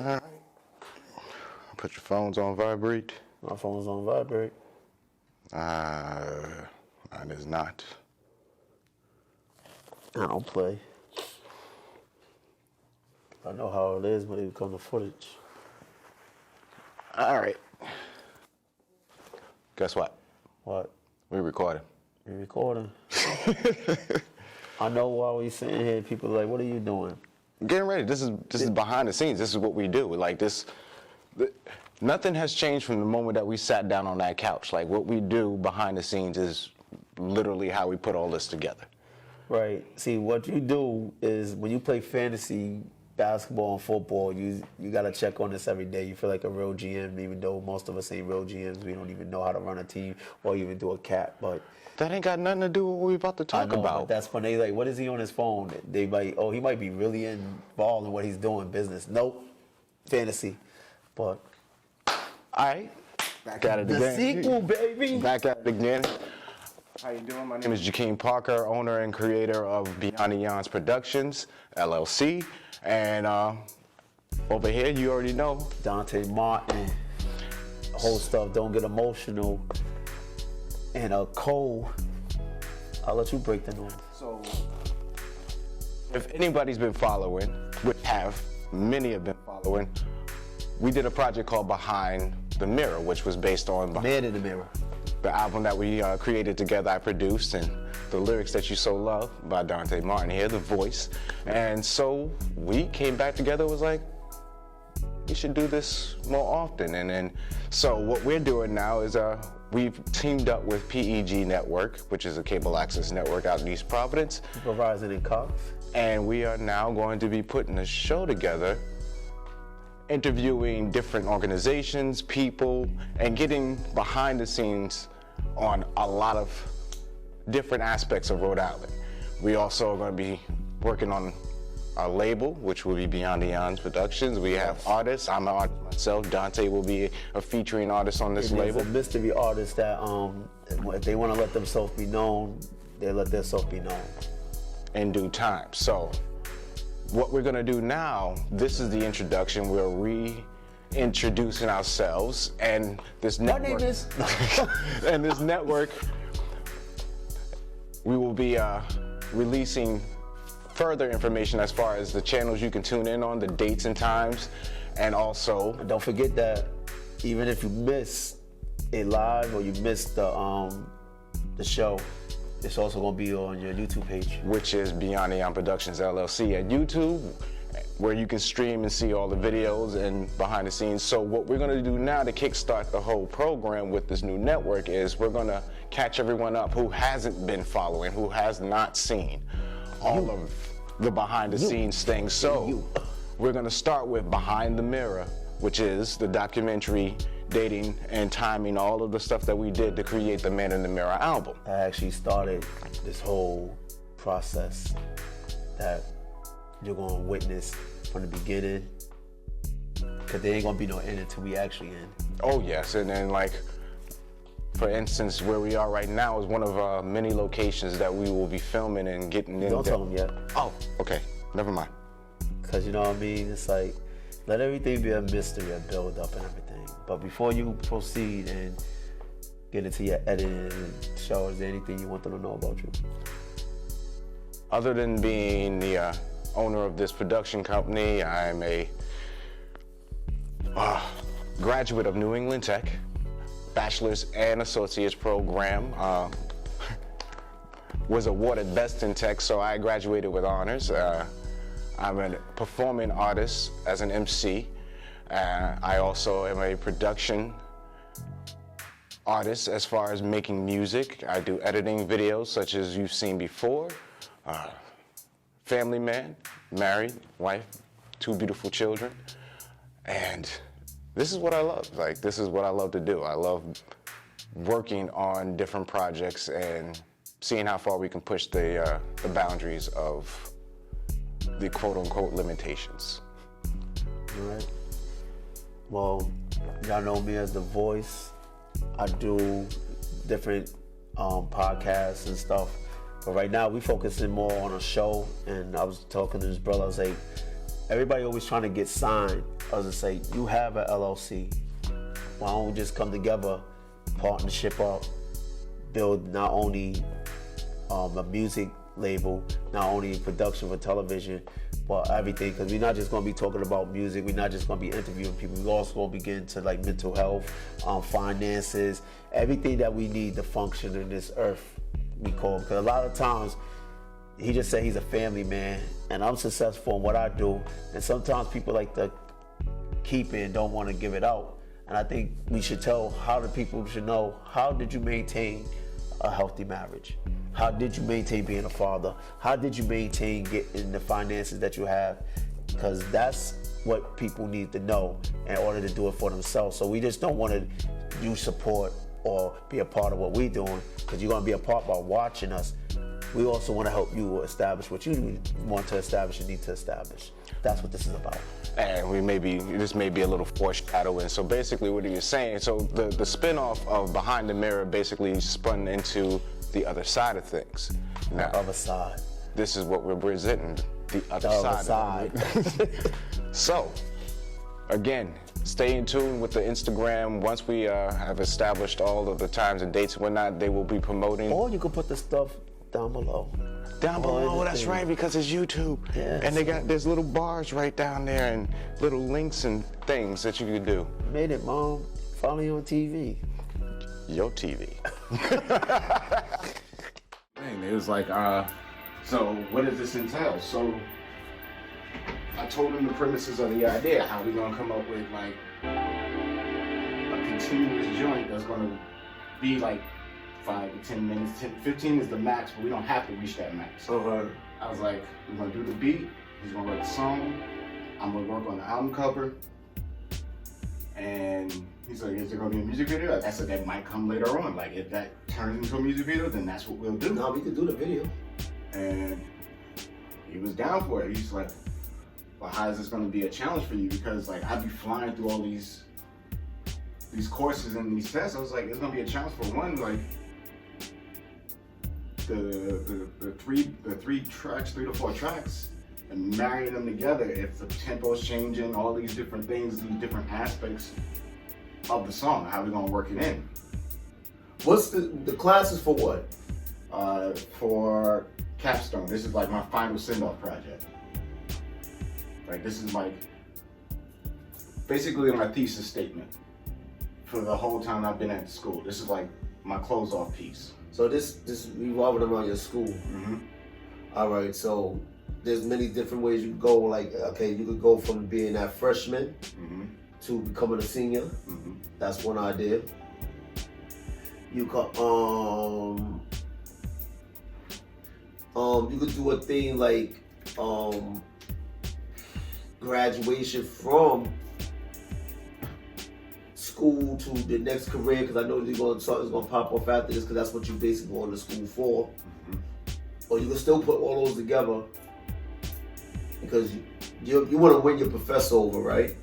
Alright. Put your phones on vibrate. My phone's on vibrate. Mine is not. I don't play. I know how it is when it comes to footage. Alright. Guess what? What? We're recording. You're recording. I know while we sitting here, people are like, what are you doing? Getting ready. This is behind the scenes. This is what we do. Like this, nothing has changed from the moment that we sat down on that couch. Like what we do behind the scenes is literally how we put all this together. Right. See, what you do is when you play fantasy basketball and football, you got to check on this every day. You feel like a real GM, even though most of us ain't real GMs. We don't even know how to run a team or even do a cap. But that ain't got nothing to do with what we're about to talk about. But that's when they like, what is he on his phone? They might, oh, he might be really involved in what he's doing, business. Nope, fantasy. But all right, back at it again. The sequel, baby. Back at it again. How you doing? My name is Yakim Parker, owner and creator of Beyond Eons Productions, LLC. And over here, you already know. Dante Martin, host of Don't Get Emotional, and Cole. I'll let you break the news. So, if anybody's been following, which many have been following, we did a project called Behind the Mirror, which was based on Man in the Mirror, the album that we created together, I produced, and the lyrics that you so love by Dante Martin here, the voice. And so we came back together, was like, we should do this more often. And then, so what we're doing now is we've teamed up with PEG Network, which is a cable access network out in East Providence. Verizon and Cox. And we are now going to be putting a show together, interviewing different organizations, people, and getting behind the scenes on a lot of different aspects of Rhode Island. We also are going to be working on our label, which will be Beyond Eons Productions. We have artists. I'm an artist myself. Dante will be a featuring artist on this label. It's a mystery artist that if they want to let themselves be known, they let themselves be known. In due time. So what we're going to do now, this is the introduction. We're reintroducing ourselves, and this network. My name is. And this network, we will be releasing further information as far as the channels you can tune in on, the dates and times, and also don't forget that even if you miss it live or you miss the show, it's also going to be on your YouTube page, which is Beyond Eons Productions LLC at YouTube, where you can stream and see all the videos and behind the scenes. So what we're going to do now to kickstart the whole program with this new network is we're going to catch everyone up who hasn't been following, who has not seen all of the behind the scenes things. So we're going to start with Behind the Mirror, which is the documentary dating and timing all of the stuff that we did to create the Man in the Mirror album. I actually started this whole process that you're going to witness from the beginning, because there ain't going to be no end until we actually end. Oh yes, and then like, for instance, where we are right now is one of many locations that we will be filming and getting in. Don't tell them yet. Oh, okay, never mind. Because you know what I mean? It's like, let everything be a mystery, a build up and everything. But before you proceed and get into your editing and show, is there anything you want them to know about you? Other than being the owner of this production company, I'm a graduate of New England Tech, bachelor's and associate's program. Was awarded best in tech, so I graduated with honors. I'm a performing artist as an MC. I also am a production artist as far as making music. I do editing videos such as you've seen before. Family man, married, wife, 2 beautiful children. And this is what I love. Like, this is what I love to do. I love working on different projects and seeing how far we can push the boundaries of the quote-unquote limitations. All right. Well, y'all know me as The Voice. I do different podcasts and stuff. But right now, we focusing more on a show. And I was talking to this brother, I was like, everybody always trying to get signed. I was to say, you have an LLC. Why don't we just come together, partnership up, build not only a music label, not only production for television, but everything. Because we're not just going to be talking about music. We're not just going to be interviewing people. We're also going to be getting to like mental health, finances, everything that we need to function in this earth. We call, because a lot of times he just said he's a family man, and I'm successful in what I do. And sometimes people like to keep it and don't want to give it out. And I think we should tell how the people should know, how did you maintain a healthy marriage? How did you maintain being a father? How did you maintain getting the finances that you have? Because that's what people need to know in order to do it for themselves. So we just don't want to use support or be a part of what we're doing, because you're going to be a part by watching us. We also want to help you establish what you want to establish and need to establish. That's what this is about. And this may be a little foreshadowing. So basically what he was saying, so the spin-off of Behind the Mirror basically spun into the other side of things. Now, The other side. this is what we're presenting, the other side. So, again, stay in tune with the Instagram. Once we have established all of the times and dates and whatnot, they will be promoting. Or you can put the stuff down below. Down below, that's right, because it's YouTube. Yes. And there's little bars right down there and little links and things that you can do. Made it, Mom. Follow you on TV. Your TV. It was like, so what does this entail? So I told him the premises of the idea, how we're gonna come up with like a continuous joint that's gonna be like 5 to 10 minutes, 15 is the max, but we don't have to reach that max. I was like, we're gonna do the beat, he's gonna write the song, I'm gonna work on the album cover, and he's like, is there gonna be a music video? I said, that might come later on. Like, if that turns into a music video, then that's what we'll do. No, we could do the video. And he was down for it. He's like, well, how is this gonna be a challenge for you? Because like, I'd be flying through all these courses and these tests. I was like, it's gonna be a challenge for one, like, the three to four tracks, and marrying them together. If the tempo's changing, all these different things, these different aspects of the song, how we gonna work it in? What's the classes for what? For capstone. This is like my final send-off project. Like, this is like basically my thesis statement for the whole time I've been at the school. This is like my close-off piece. So this revolving around your school. Mm-hmm. All right, so there's many different ways you could go. Like, okay, you could go from being that freshman Mm-hmm. to becoming a senior. Mm-hmm. That's one idea. You could you could do a thing like graduation from school to the next career, because I know you're going to something's going to pop off after this, because that's what you basically going to school for. Mm-hmm. Or you can still put all those together, because you want to win your professor over, right?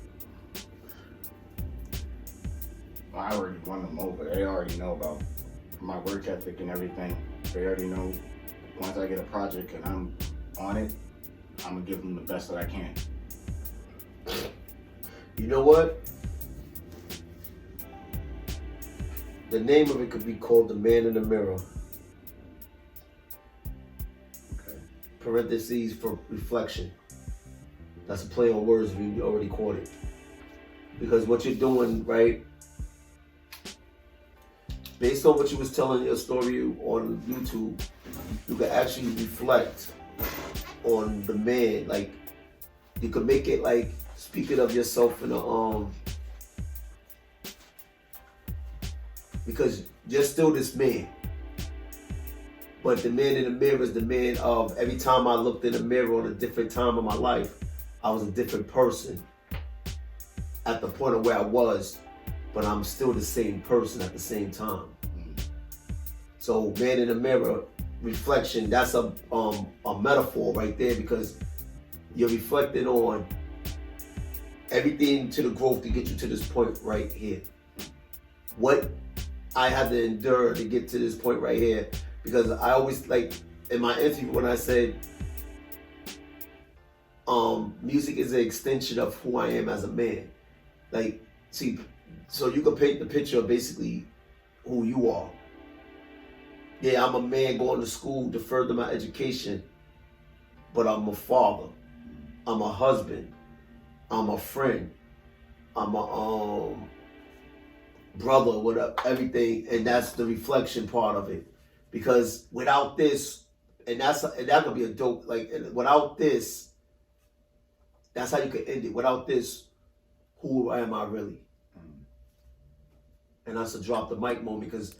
Well, I already won them over. They already know about my work ethic and everything. They already know once I get a project and I'm on it, I'm gonna give them the best that I can. You know what? The name of it could be called The Man in the Mirror. Okay. Parentheses for reflection. That's a play on words, we already caught it. Because what you're doing, right? Based on what you was telling your story on YouTube, you could actually reflect on the man. Like, you could make it like speaking of yourself in a because you're still this man. But the man in the mirror is the man of every time I looked in the mirror on a different time of my life, I was a different person at the point of where I was, but I'm still the same person at the same time. So man in the mirror, reflection, that's a metaphor right there, because you're reflecting on everything to the growth to get you to this point right here. What I had to endure to get to this point right here, because I always, like in my interview when I said music is an extension of who I am as a man. Like, see, so you can paint the picture of basically who you are. Yeah, I'm a man going to school to further my education, but I'm a father, I'm a husband, I'm a friend, I'm a brother, whatever, everything, and that's the reflection part of it. Because without this, and that could be a dope, like, without this, that's how you can end it. Without this, who am I really? And that's a drop the mic moment, because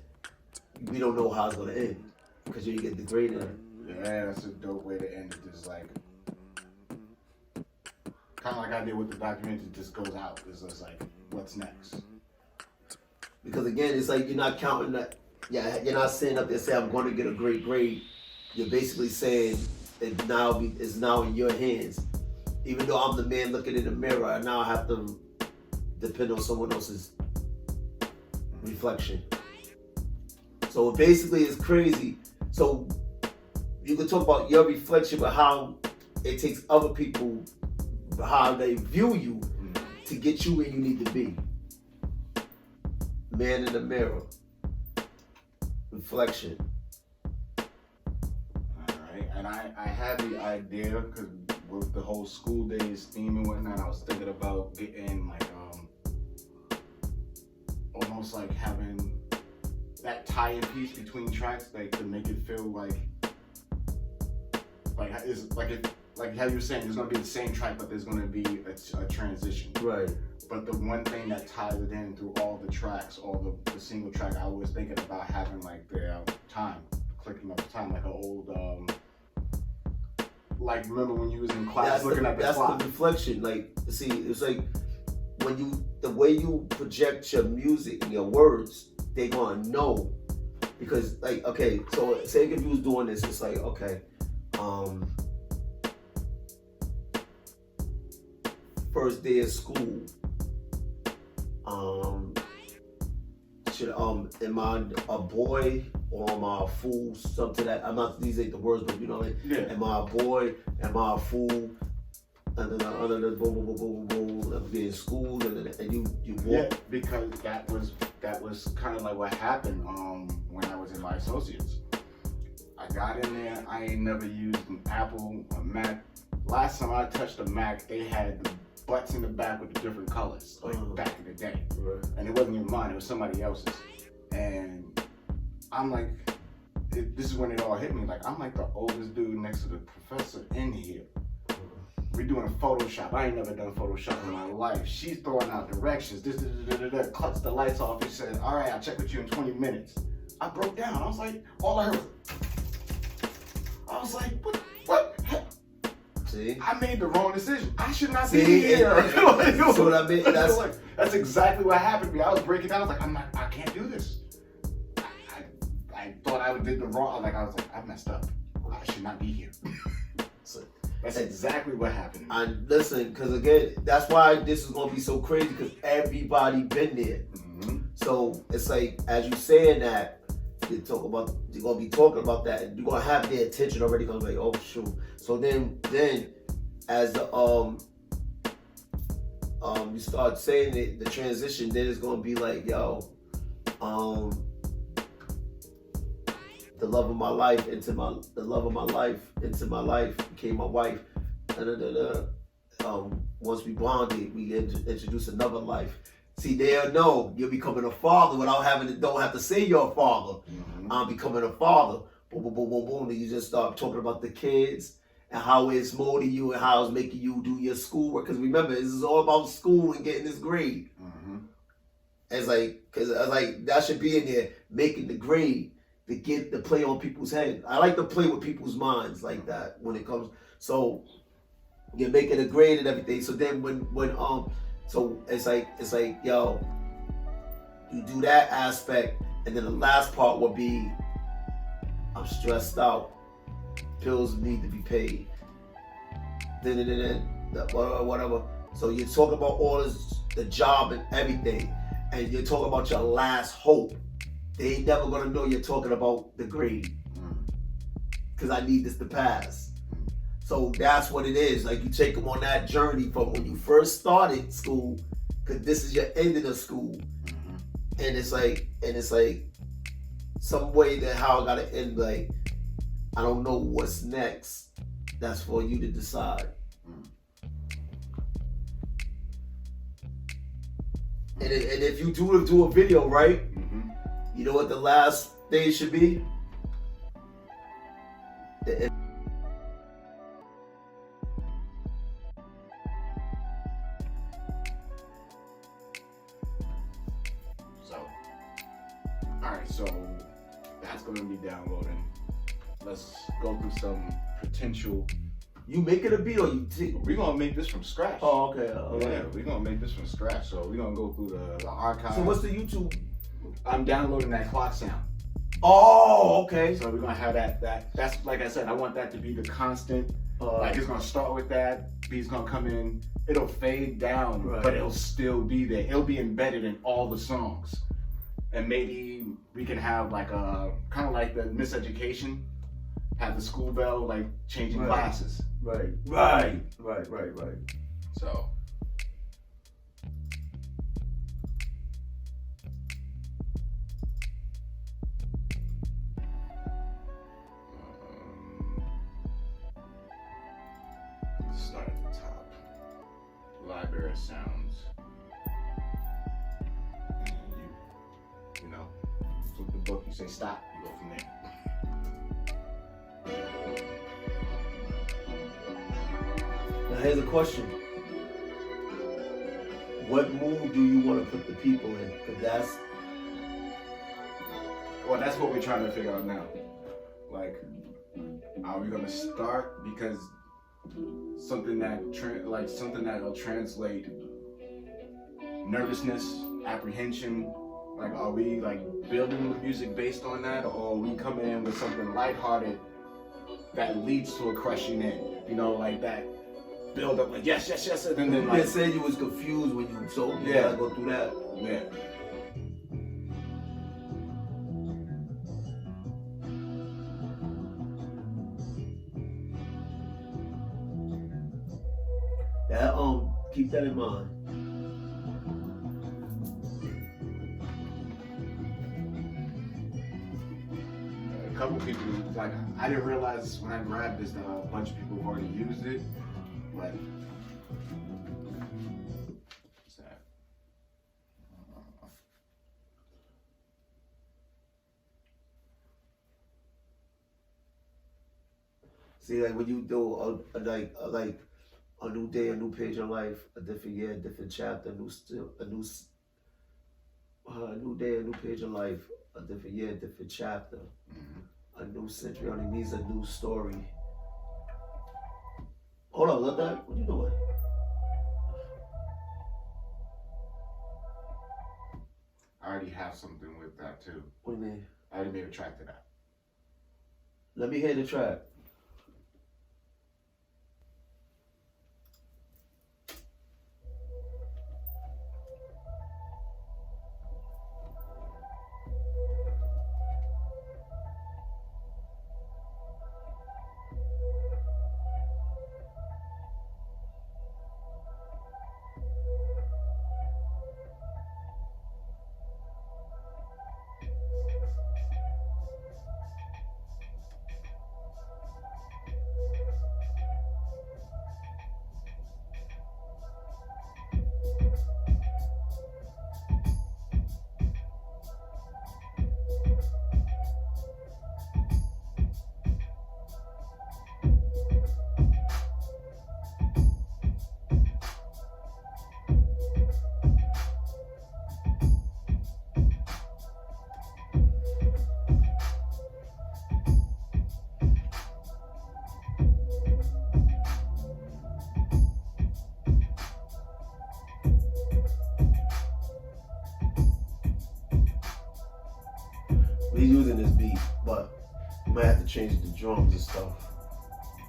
we don't know how it's gonna end, because you get degraded. Yeah, that's a dope way to end it. Just like, kind of like I did with the documentary, just goes out. It's just like, what's next? Because again, it's like you're not counting that. Yeah, you're not saying up there saying I'm going to get a great grade. You're basically saying it's now in your hands. Even though I'm the man looking in the mirror, I now have to depend on someone else's reflection. So basically, it's crazy. So you can talk about your reflection, but how it takes other people, how they view you to get you where you need to be. Man in the mirror. Reflection. Alright, and I had the idea, because with the whole school days theme and whatnot, I was thinking about getting like, almost like having that tie-in piece between tracks, like to make it feel like it's like how you were saying, there's gonna be the same track, but there's gonna be a transition. Right. But the one thing that ties it in through all the tracks, all the single track, I was thinking about having like the time, clicking up the time, like an old, like remember when you was in class looking at the clock? That's the reflection. Like, see, it's like the way you project your music and your words, they gonna know. Because like, okay, so say if you was doing this, it's like, okay, first day of school, am I a boy or am I a fool? Something that these ain't the words, but you know, like, yeah. Am I a boy? Am I a fool? And then boom, boom, boom, boom, boom, I'm being schooled, and you walk. Yeah, because that was kind of like what happened when I was in my associates. I got in there. I ain't never used an Apple, a Mac. Last time I touched a Mac, they had the butts in the back with the different colors, like back in the day. Right. And it wasn't even mine, it was somebody else's. And I'm like, this is when it all hit me. Like, I'm like the oldest dude next to the professor in here. We're doing Photoshop. I ain't never done Photoshop in my life. She's throwing out directions. Cuts the lights off. She said, all right, I'll check with you in 20 minutes. I broke down. I was like, all I heard was, what? See? I made the wrong decision. I should not be here. So what I mean, that's exactly what happened to me. I was breaking down. I was like, I can't do this. I thought I did the wrong. I was like, I messed up. I should not be here. So that's exactly what happened. And listen, because again, that's why this is gonna be so crazy, because everybody been there. Mm-hmm. So it's like, as you saying that, you're gonna be talking about that, and you're gonna have their attention already. Gonna be like, oh shoot. So then as the you start saying it, the transition, then it's gonna be like, yo, the love of my life became my wife. Once we bonded, we introduced another life. See, they'll know you're becoming a father without don't have to say you're a father. Mm-hmm. I'm becoming a father. Boom, boom, boom, boom, boom. Then you just start talking about the kids and how it's molding you and how it's making you do your schoolwork. Because remember, this is all about school and getting this grade. Mm-hmm. It's like, because that should be in there, making the grade to play on people's heads. I like to play with people's minds like that when it comes. So you're making a grade and everything. So then so it's like, yo, you do that aspect, and then the last part would be, I'm stressed out. Bills need to be paid. Whatever. So you talk about all this, the job and everything, and you're talking about your last hope. They ain't never gonna know you're talking about the grade, because I need this to pass. So that's what it is. Like you take them on that journey from when you first started school, because this is your ending of school, and it's like some way that how it gotta end. Like I don't know what's next. That's for you to decide. And if you do a video, right? You know what the last thing should be? So that's gonna be downloading. Let's go through some potential. You make it a beat or you We're gonna make this from scratch. Oh, okay. Yeah, we're gonna make this from scratch. So we're gonna go through the archive. So what's the YouTube? I'm downloading that clock sound. Oh, okay. So we're gonna have that's like I said, I want that to be the constant. Like it's gonna start with that, beat's gonna come in, it'll fade down, but it'll still be there. It'll be embedded in all the songs. And maybe we can have like a kind of like the miseducation, have the school bell like changing classes. Right. So start at the top. Library of sounds. Flip the book, you say stop, you go from there. Now here's a question. What mood do you want to put the people in? Because that's what we're trying to figure out now. Like, are we gonna start because something that'll translate nervousness, apprehension. Like, are we like building the music based on that, or are we coming in with something lighthearted that leads to a crushing in? You know, like that build up, like yes, and then like. You said you was confused when you told me. Gotta go through that. Yeah. That keep that in mind. A couple people, like, I didn't realize when I grabbed this that a bunch of people have already used it, but what's that? See, like when you do like a new day, a new page in life, a different year, a different chapter, a new day, a new page in life, a different year, a different chapter, a new century only means a new story. Hold on, let that. What you doing? I already have something with that too. What do you mean? I already made a track to that. Let me hear the track. We're using this beat, but we might have to change the drums and stuff.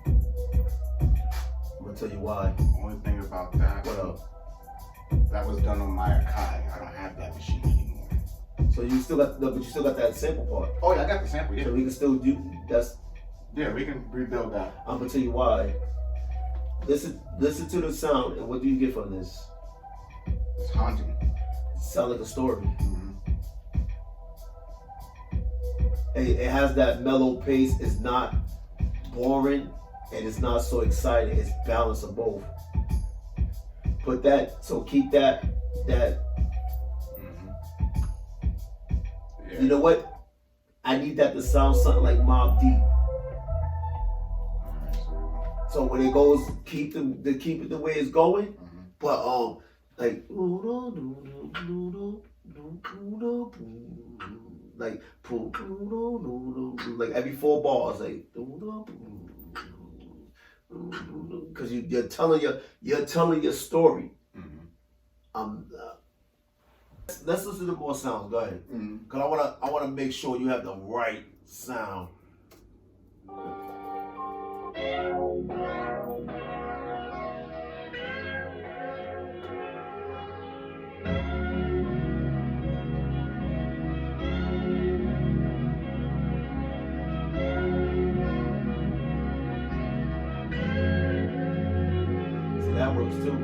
I'm gonna tell you why. Only thing about that. What up? That was done on my Yakim. I don't have that machine anymore. So you still got, but you still got that sample part. Oh yeah, I got the sample. Yeah. So we can still do. That's Yeah, we can rebuild that. I'm gonna tell you why. Listen to the sound, and what do you get from this? It's haunting. It sounds like a story. Mm-hmm. It has that mellow pace. It's not boring, and it's not so exciting. It's balance of both. Put that. So keep that. Mm-hmm. Yeah. You know what? I need that to sound something like Mobb Deep. So when it goes, keep it the way it's going, Mm-hmm. but like every 4 bars, like, because you're telling your story. Mm-hmm. Let's listen to more sounds. Go ahead, because I wanna make sure you have the right sound. See, that works too.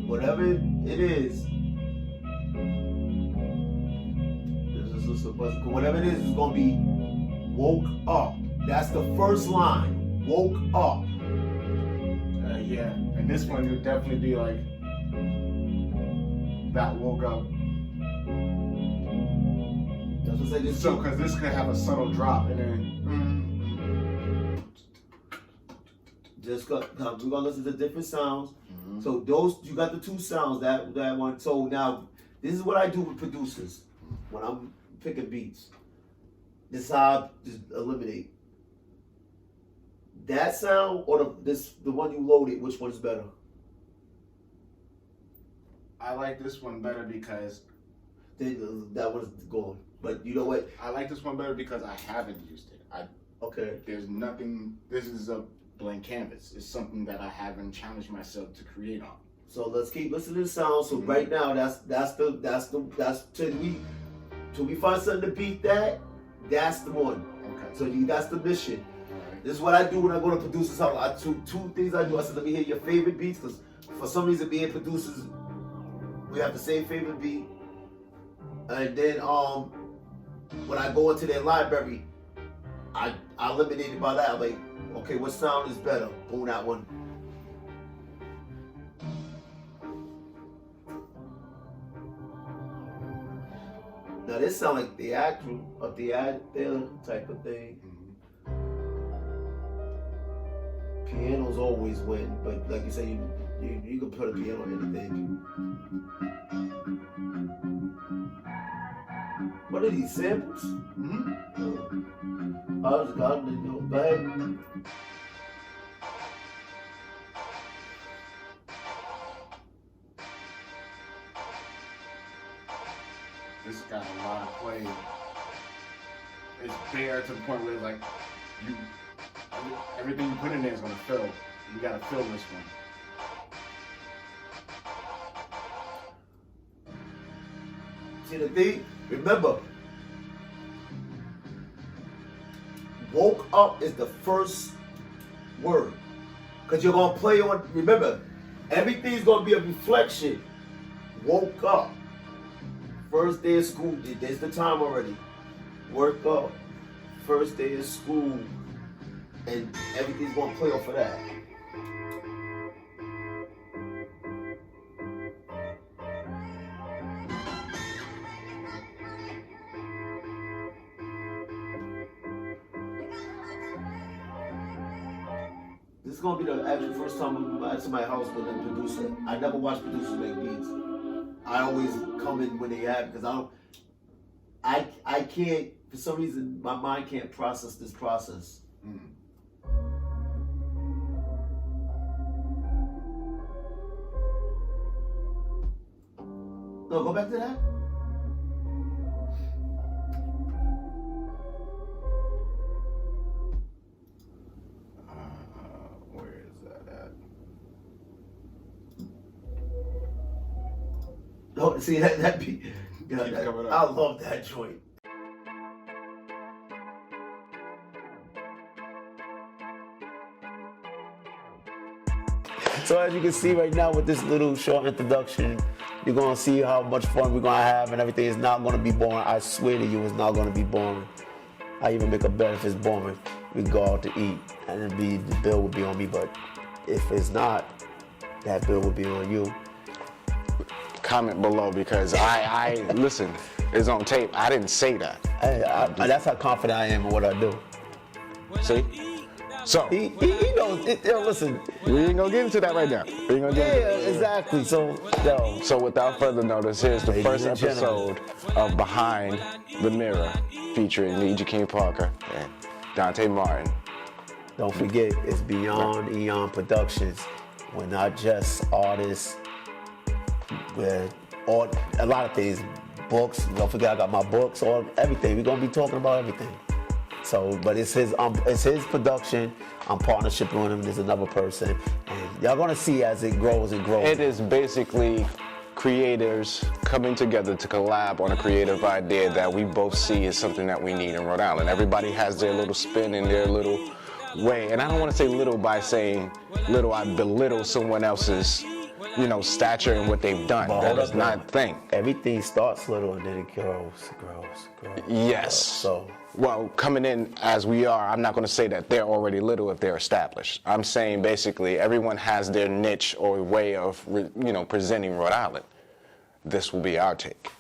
Whatever it is, whatever it is, it's gonna be woke up. That's the first line. Woke up. Yeah, and this one would definitely be like that woke up. That's what I said. So, because this could have a subtle drop, and then we're gonna listen to different sounds. Mm-hmm. So you got the 2 sounds that one. So now this is what I do with producers when I'm picking beats. This is how I just eliminate that sound or the one you loaded. Which one is better? I like this one better because That one's gone. But you know what? I like this one better because I haven't used it. Okay. There's nothing. This is a blank canvas. It's something that I haven't challenged myself to create on. So let's keep listening to the sound. So right now, that's till we find something to beat that. That's the one. Okay. So that's the mission. Alright. This is what I do when I go to producers' house. Two things I do. I said, let me hear your favorite beats, because for some reason, being producers, we have the same favorite beat. And then when I go into their library, I eliminate it by that. I'm like, okay, what sound is better? Boom, that one. Now this sound like theatrical, a theater type of thing. Pianos always win, but like you say, you can put a piano in anything. What are these samples? I was going to do. Go ahead. This got a lot of play. It's bare to the point where it's like everything you put in there is gonna fill. You gotta fill this one. See the thing? Remember, woke up is the first word. Because you're going to play on, remember, everything's going to be a reflection. Woke up. First day of school, there's the time already. Work up. First day of school. And everything's going to play off of that. This is gonna be the actual first time I'm at my house with a producer. I never watch producers make beats. I always come in when they have, because I can't, for some reason, my mind can't process this process. No, go back to that. Where is Oh, see that be. Yeah, Keep coming up. I love that joint. So as you can see right now with this little short introduction, you're gonna see how much fun we're gonna have and everything is not gonna be boring. I swear to you, it's not gonna be boring. I even make a bet if it's boring, we go out to eat and the bill will be on me, but if it's not, that bill will be on you. Comment below because I listen, it's on tape. I didn't say that. That's how confident I am in what I do. See? So, He knows, yo, listen. we ain't gonna get into that right now. We ain't gonna get into Yeah, exactly. So, yo. So without further notice, here's the Ladies first and gentlemen. episode of Behind the Mirror featuring me, Yakim Parker, and Dante Martin. Don't forget, it's Beyond Eons Productions. We're not just artists. We're a lot of things. Books. Don't forget, I got my books. Everything. We're gonna be talking about everything. So, but it's his production. I'm partnershiping with him. There's another person, and y'all gonna see as it grows and grows. It is basically creators coming together to collab on a creative idea that we both see as something that we need in Rhode Island. Everybody has their little spin and their little way, and I don't want to say little by saying little. I belittle someone else's, stature and what they've done. But That hold is up, not a thing. Everything starts little and then it grows. Yes. So. Well, coming in as we are, I'm not going to say that they're already little if they're established. I'm saying basically everyone has their niche or way of, presenting Rhode Island. This will be our take.